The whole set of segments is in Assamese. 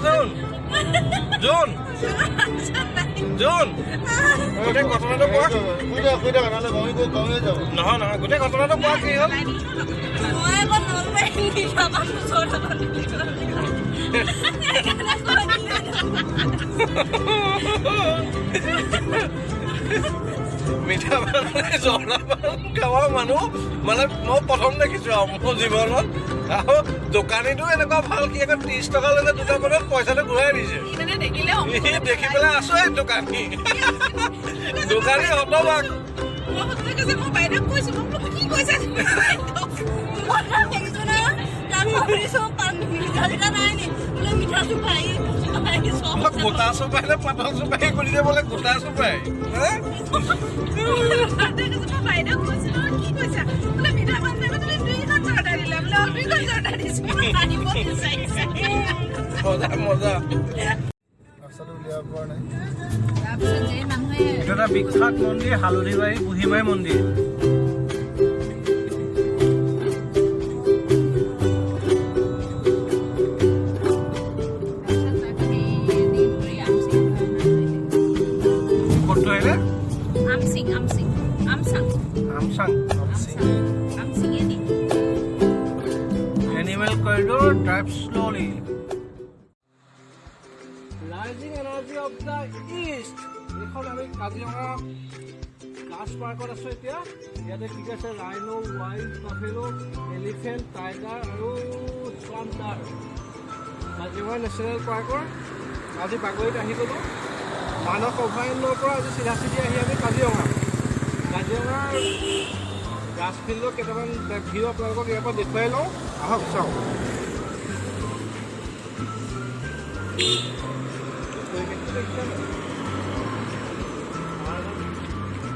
জোন জোন জোন গোটেই ঘটনাটো কোৱা নহয় নহয় গোটেই ঘটনাটো কোৱা কি হ'ল মিঠা মানে জলাপান খাৱা মানুহ মানে মই প্ৰথম দেখিছো আৰু মোৰ জীৱনত আৰু দোকানীটো এনেকুৱা ভাল কি আকৌ 30 টকা লৈকে দুটা বটল পইচাটো ঘূৰাই দিছে দেখি পেলাই আছো এই দোকানী দোকানী হতবাক গোটা চোপাই নে পাতল চোপাই কৰি দিয়ে বোলে গোটা চোপাই মজা মজা এটা বিখ্যাত মন্দিৰ হালধিবাৰী বুঢ়ীমাই মন্দিৰ Animal corridor drive slowly. Rising energy of the east. এখন আমি কাজিৰঙা গাছ পাৰ্কত আছো এতিয়া ইয়াতে কি আছে rhino wild buffalo elephant tiger আৰু স্বান্তাৰ কাজিৰঙা নেশ্যনেল পাৰ্কৰ আজি বাগৰিত আহি গ'লো মানস অভয়াৰণ্যৰ পৰা আজি চিধা চিধি আহি আমি কাজিৰঙা গাছ ফিল্ডৰ কেইটামান ভিউ আপোনালোকক ইয়াৰ পৰা দেখুৱাই লওঁ আহক চাওঁ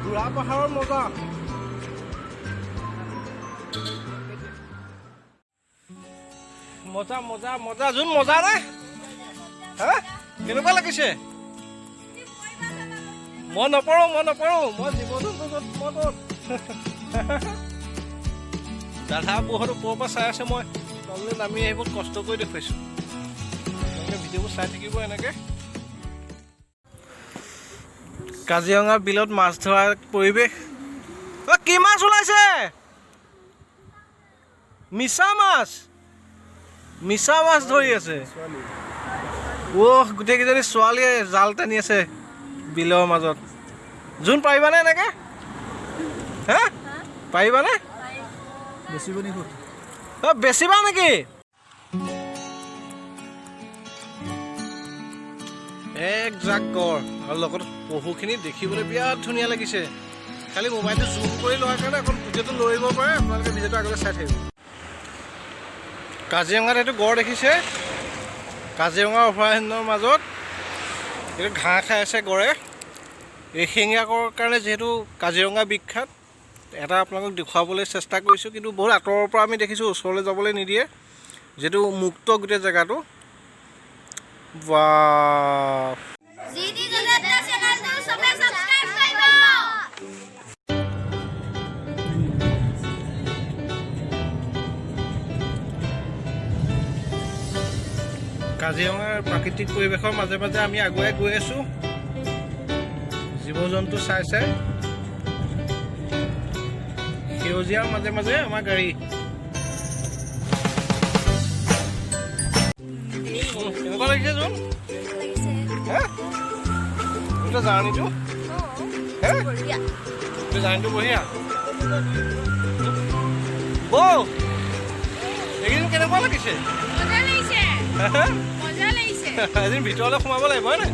বুঢ়া পাহাৰৰ মজা মজা মজা মজা যোন মজা নে হা কেনেকুৱা লাগিছে মই নপৰোঁ মই জীৱ জন্তু দাদা বহুত ওপৰৰ পৰা চাই আছে মই তললৈ নামি আহি বহুত কষ্ট কৰি দেখুৱাইছোঁ ভিডিঅ'বোৰ চাই থাকিব এনেকৈ কাজিৰঙা বিলত মাছ ধৰাৰ পৰিৱেশ কি মাছ ওলাইছে মিছা মাছ ধৰি আছে গোটেইকেইজনী ছোৱালীয়ে জাল টানি আছে বিলৰ মাজত যোন পাৰিবানে এনেকৈ হা পাৰিবানে বেচিবা নেকি এক জাক গড় আৰু লগত পহুখিনি দেখিবলৈ বিৰাট ধুনীয়া লাগিছে খালি মোবাইলটো জুম কৰি লোৱাৰ কাৰণে অকণ ভিডিঅ'টো লৈ আহিব পাৰে আপোনালোকে ভিডিঅ'টো আগলৈ চাই থাকিব কাজিৰঙাত এইটো গড় দেখিছে কাজিৰঙা অভয়াৰণ্যৰ মাজত এইটো ঘাঁহ খাই আছে গড়ে এশিঙীয়া গড়ৰ কাৰণে যিহেতু কাজিৰঙা বিখ্যাত এটা আপোনালোকক দেখুৱাবলৈ চেষ্টা কৰিছোঁ কিন্তু বহুত আঁতৰৰ পৰা আমি দেখিছোঁ ওচৰলৈ যাবলৈ নিদিয়ে যিহেতু মুক্ত গোটেই জেগাটো কাজিৰঙাৰ প্ৰাকৃতিক পৰিৱেশৰ মাজে মাজে আমি আগুৱাই গৈ আছোঁ জীৱ জন্তু চাই চাই সেউজীয়াৰ মাজে মাজে আমাৰ গাড়ী কেনেকুৱা লাগিছে যোন জাৰ্ণিটো জাৰ্ণিটো বঢ়িয়া এইকেইদিন কেনেকুৱা লাগিছে এদিন ভিতৰলৈ সোমাব লাগিব হয়নে